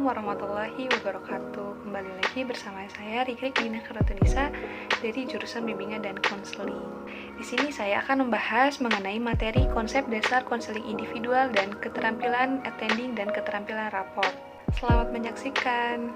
warahmatullahi wabarakatuh. Kembali lagi bersama saya Rikrik Dina Karatunisa dari jurusan Bimbingan dan Konseling. Di sini saya akan membahas mengenai materi konsep dasar konseling individual dan keterampilan attending dan keterampilan raport. Selamat menyaksikan.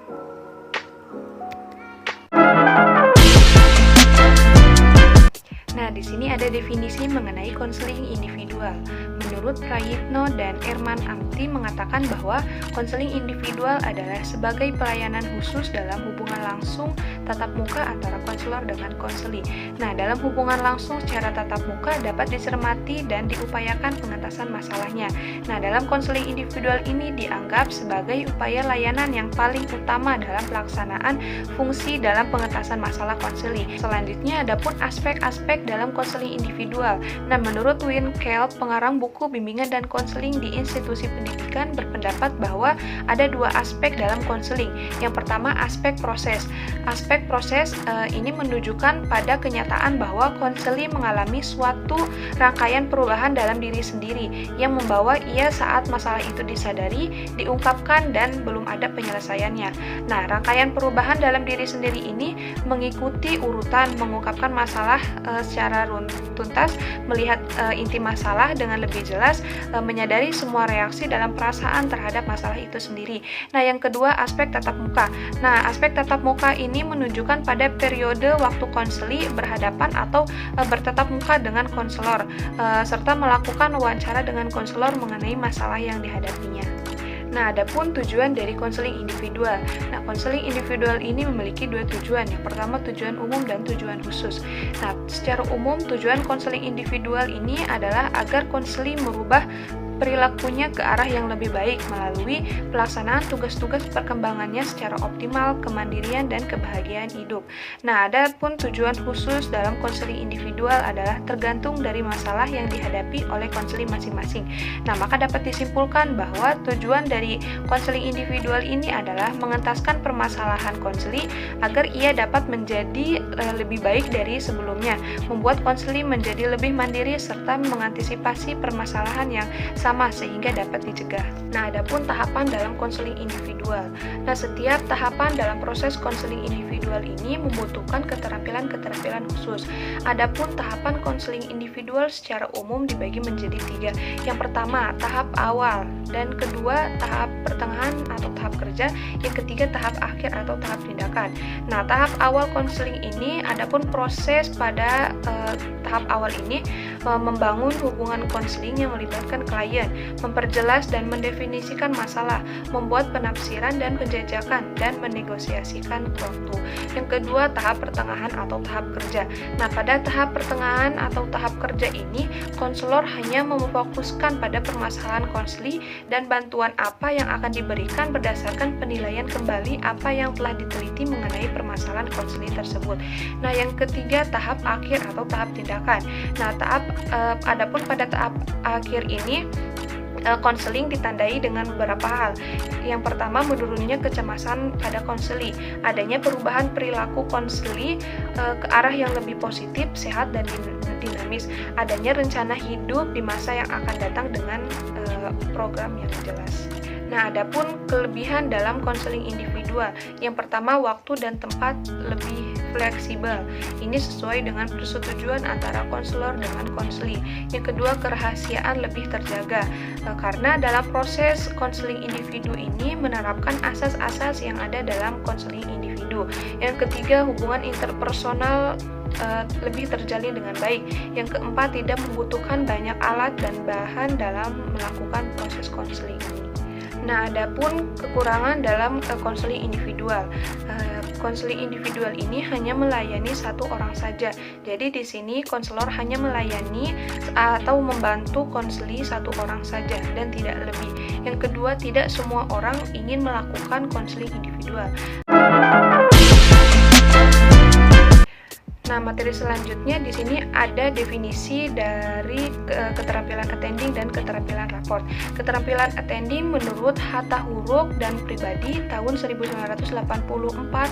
Nah, di sini ada definisi mengenai konseling individual. Menurut Prayitno dan Erman Amti mengatakan bahwa konseling individual adalah sebagai pelayanan khusus dalam hubungan langsung tatap muka antara konselor dengan konseli. Nah, dalam hubungan langsung secara tatap muka dapat dicermati dan diupayakan pengentasan masalahnya. Nah, dalam konseling individual ini dianggap sebagai upaya layanan yang paling utama dalam pelaksanaan fungsi dalam pengentasan masalah konseli. Selanjutnya, adapun aspek-aspek dalam konseling individual. Nah, menurut Win Kell, pengarang buku Bimbingan dan Konseling di Institusi Pendidikan, berpendapat bahwa ada dua aspek dalam konseling. Yang pertama, aspek proses. Aspek proses ini menunjukkan pada kenyataan bahwa konseli mengalami suatu rangkaian perubahan dalam diri sendiri yang membawa ia saat masalah itu disadari, diungkapkan, dan belum ada penyelesaiannya. Nah, rangkaian perubahan dalam diri sendiri ini mengikuti urutan mengungkapkan masalah secara tuntas, melihat inti masalah dengan lebih jelas, menyadari semua reaksi dalam perasaan terhadap masalah itu sendiri. Nah, yang kedua, aspek tatap muka. Nah, aspek tatap muka ini menunjukkan pada periode waktu konseli berhadapan atau bertatap muka dengan konselor, serta melakukan wawancara dengan konselor mengenai masalah yang dihadapinya. Nah, adapun tujuan dari konseling individual. Nah, konseling individual ini memiliki dua tujuan. Yang pertama, tujuan umum dan tujuan khusus. Nah, secara umum tujuan konseling individual ini adalah agar konseli merubah perilakunya ke arah yang lebih baik melalui pelaksanaan tugas-tugas perkembangannya secara optimal, kemandirian, dan kebahagiaan hidup. Nah, ada pun tujuan khusus dalam konseling individual adalah tergantung dari masalah yang dihadapi oleh konseli masing-masing. Nah, maka dapat disimpulkan bahwa tujuan dari konseling individual ini adalah mengentaskan permasalahan konseli agar ia dapat menjadi lebih baik dari sebelumnya, membuat konseli menjadi lebih mandiri serta mengantisipasi permasalahan yang sama sehingga dapat dicegah. Nah, adapun tahapan dalam konseling individual. Nah, setiap tahapan dalam proses konseling individual ini membutuhkan keterampilan-keterampilan khusus. Adapun tahapan konseling individual secara umum dibagi menjadi tiga. Yang pertama, tahap awal, dan kedua, tahap pertengahan atau tahap kerja, yang ketiga, tahap akhir atau tahap tindakan. Nah, tahap awal konseling ini, adapun proses pada tahap awal ini membangun hubungan konseling yang melibatkan klien, memperjelas dan mendefinisikan masalah, membuat penafsiran dan penjajakan, dan menegosiasikan waktu. Yang kedua, tahap pertengahan atau tahap kerja. Nah, pada tahap pertengahan atau tahap kerja ini, konselor hanya memfokuskan pada permasalahan konseli dan bantuan apa yang akan diberikan berdasarkan penilaian kembali apa yang telah diteliti mengenai permasalahan konseli tersebut. Nah, yang ketiga, tahap akhir atau tahap tindakan. Nah, adapun pada tahap akhir ini konseling ditandai dengan beberapa hal. Yang pertama, menurunnya kecemasan pada konseli, adanya perubahan perilaku konseli ke arah yang lebih positif, sehat, dan dinamis, adanya rencana hidup di masa yang akan datang dengan program yang jelas. Nah, adapun kelebihan dalam konseling individual. Yang pertama, waktu dan tempat lebih fleksibel. Ini sesuai dengan persetujuan antara konselor dengan konseli. Yang kedua, kerahasiaan lebih terjaga. Karena dalam proses konseling individu ini menerapkan asas-asas yang ada dalam konseling individu. Yang ketiga, hubungan interpersonal lebih terjalin dengan baik. Yang keempat, tidak membutuhkan banyak alat dan bahan dalam melakukan proses konseling ini. Nah, adapun kekurangan dalam konseling individual. Konseling individual ini hanya melayani satu orang saja. Jadi di sini konselor hanya melayani atau membantu konseli satu orang saja dan tidak lebih. Yang kedua, tidak semua orang ingin melakukan konseling individual. Nah, materi selanjutnya di sini ada definisi dari keterampilan attending dan keterampilan raport. Keterampilan attending menurut Hatta Huruk dan Pribadi tahun 1984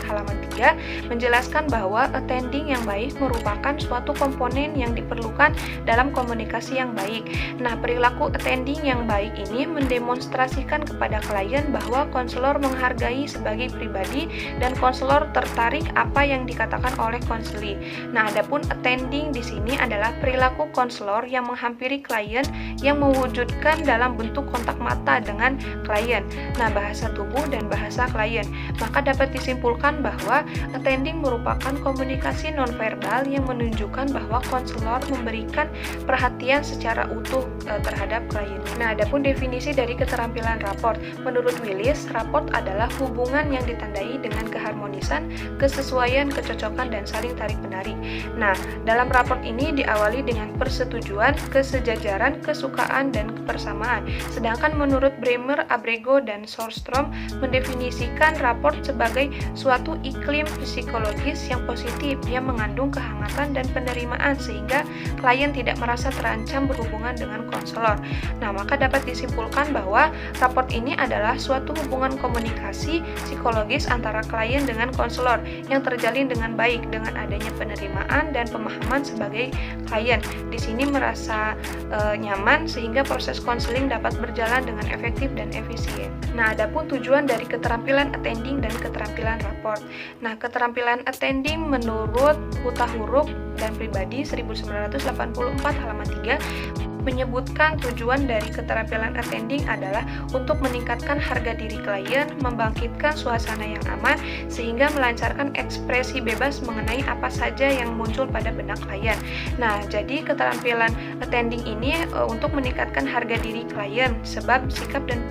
halaman 3 menjelaskan bahwa attending yang baik merupakan suatu komponen yang diperlukan dalam komunikasi yang baik. Nah, perilaku attending yang baik ini mendemonstrasikan kepada klien bahwa konselor menghargai sebagai pribadi dan konselor tertarik apa yang dikatakan oleh konseli. Nah, adapun attending di sini adalah perilaku konselor yang menghampiri klien yang mewujudkan dalam bentuk kontak mata dengan klien. Nah, bahasa tubuh dan bahasa klien. Maka dapat disimpulkan bahwa attending merupakan komunikasi nonverbal yang menunjukkan bahwa konselor memberikan perhatian secara utuh terhadap klien. Nah, adapun definisi dari keterampilan raport. Menurut Willis, raport adalah hubungan yang ditandai dengan keharmonisan, kesesuaian, kecocokan, dan saling tarik-menarik. Nah, dalam raport ini diawali dengan persetujuan, kesejajaran, kesukaan, dan kebersamaan. Sedangkan menurut Bremer, Abrego, dan Shorstrom mendefinisikan raport sebagai suatu iklim psikologis yang positif yang mengandung kehangatan dan penerimaan sehingga klien tidak merasa terancam berhubungan dengan konselor. Nah, maka dapat disimpulkan bahwa raport ini adalah suatu hubungan komunikasi psikologis antara klien dengan konselor yang terjalin dengan baik dengan adanya penerimaan dan pemahaman sebagai klien. Di sini merasa nyaman sehingga proses konseling dapat berjalan dengan efektif dan efisien. Nah, adapun tujuan dari keterampilan attending dan keterampilan raport. Nah, keterampilan attending menurut Hatta Huruk dan Pribadi 1984 halaman 3 menyebutkan tujuan dari keterampilan attending adalah untuk meningkatkan harga diri klien, membangkitkan suasana yang aman, sehingga melancarkan ekspresi bebas mengenai apa saja yang muncul pada benak klien. Nah, jadi keterampilan attending ini untuk meningkatkan harga diri klien, sebab sikap dan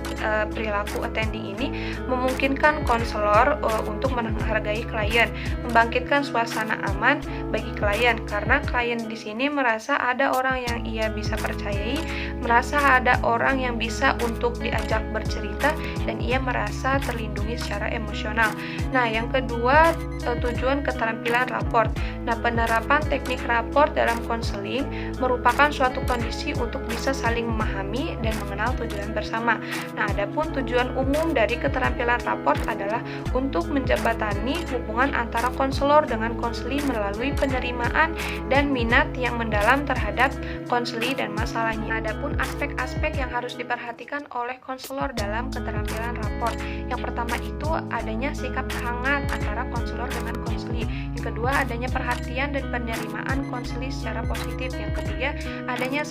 perilaku attending ini memungkinkan konselor untuk menghargai klien, membangkitkan suasana aman bagi klien, karena klien di sini merasa ada orang yang ia bisa percayai, merasa ada orang yang bisa untuk diajak bercerita, dan ia merasa terlindungi secara emosional. Nah, yang kedua, tujuan keterampilan raport. Nah, penerapan teknik raport dalam konseling merupakan suatu kondisi untuk bisa saling memahami dan mengenal tujuan bersama. Nah, adapun tujuan umum dari keterampilan raport adalah untuk menjembatani hubungan antara konselor dengan konseli melalui penerimaan dan minat yang mendalam terhadap konseli dan masalahnya. Adapun aspek-aspek yang harus diperhatikan oleh konselor dalam keterampilan raport. Yang pertama itu adanya sikap hangat antara konselor dengan konseli. Yang kedua, adanya perhatian dan penerimaan konseli secara positif. Yang ketiga, adanya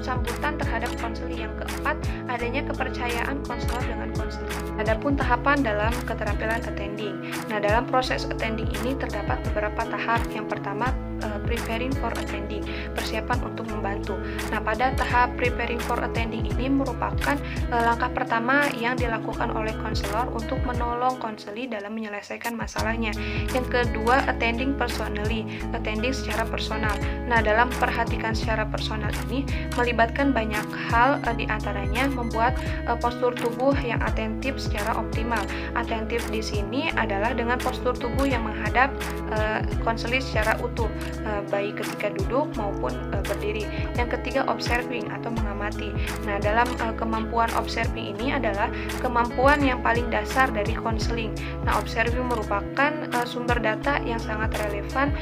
sambutan terhadap konseli. Yang keempat, adanya kepercayaan konselor dengan konseli. Adapun tahapan dalam keterampilan attending. Nah, dalam proses attending ini terdapat beberapa tahap. Yang pertama, preparing for attending, persiapan untuk membantu. Nah, pada tahap preparing for attending ini merupakan langkah pertama yang dilakukan oleh konselor untuk menolong konseli dalam menyelesaikan masalahnya. Yang kedua, attending personally, attending secara personal. Nah, dalam perhatikan secara personal ini melibatkan banyak hal, diantaranya membuat postur tubuh yang atentif secara optimal. Atentif di sini adalah dengan postur tubuh yang menghadap konseli secara utuh, baik ketika duduk maupun berdiri. Yang ketiga, observing atau mengamati. Nah, dalam kemampuan observing ini adalah kemampuan yang paling dasar dari konseling. Nah, observing merupakan sumber data yang sangat relevan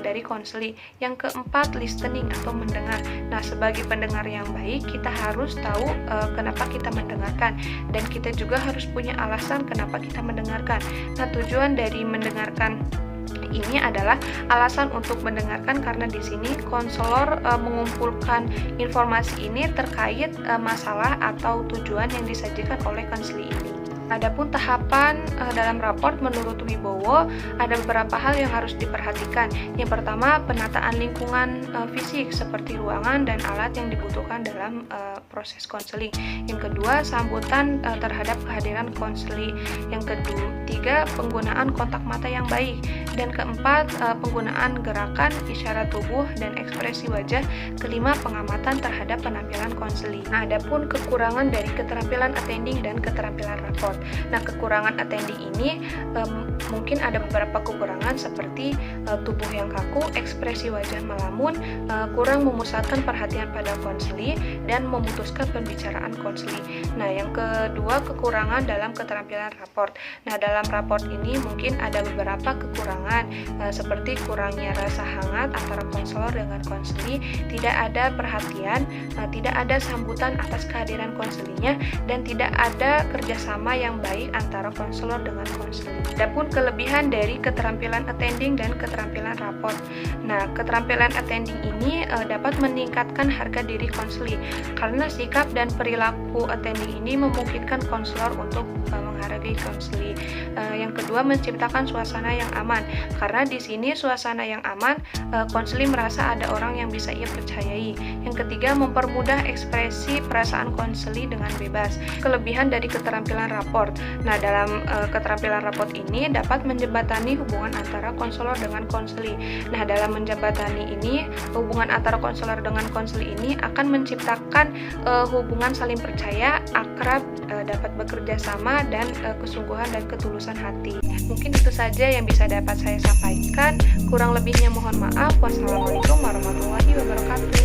dari konseli. Yang keempat, listening atau mendengar. Nah, sebagai pendengar yang baik, kita harus tahu kenapa kita mendengarkan, dan kita juga harus punya alasan kenapa kita mendengarkan. Nah, tujuan dari mendengarkan ini adalah alasan untuk mendengarkan karena di sini konselor mengumpulkan informasi ini terkait masalah atau tujuan yang disajikan oleh konseli ini. Adapun tahapan dalam raport menurut Wibowo ada beberapa hal yang harus diperhatikan. Yang pertama, penataan lingkungan fisik seperti ruangan dan alat yang dibutuhkan dalam proses konseling. Yang kedua, sambutan terhadap kehadiran konseli. Yang ketiga, penggunaan kontak mata yang baik. Dan keempat, penggunaan gerakan, isyarat tubuh, dan ekspresi wajah. Kelima, pengamatan terhadap penampilan konseli. Nah, adapun kekurangan dari keterampilan attending dan keterampilan raport. Nah, kekurangan attending ini mungkin ada beberapa kekurangan seperti tubuh yang kaku, ekspresi wajah melamun, kurang memusatkan perhatian pada konseli, dan memutuskan pembicaraan konseli. Nah, yang kedua, kekurangan dalam keterampilan raport. Nah, dalam raport ini mungkin ada beberapa kekurangan, seperti kurangnya rasa hangat antara konselor dengan konseli, tidak ada perhatian, tidak ada sambutan atas kehadiran konselinya, dan tidak ada kerjasama yang baik antara konselor dengan konseli. Adapun kelebihan dari keterampilan attending dan keterampilan raport. Nah, keterampilan attending ini dapat meningkatkan harga diri konseli karena sikap dan perilaku attending ini memungkinkan konselor untuk menghargai konseli. Yang kedua, menciptakan suasana yang aman. Karena di sini suasana yang aman, konseli merasa ada orang yang bisa ia percayai. Yang ketiga, mempermudah ekspresi perasaan konseli dengan bebas. Kelebihan dari keterampilan raport. Nah, dalam keterampilan raport ini dapat menjembatani hubungan antara konselor dengan konseli. Nah, dalam menjembatani ini, hubungan antara konselor dengan konseli ini akan menciptakan hubungan saling percaya, akrab, dapat bekerja sama, dan kesungguhan dan ketulusan hati. Mungkin itu saja yang bisa dapat saya sampaikan. Kurang lebihnya mohon maaf. Wassalamualaikum warahmatullahi wabarakatuh.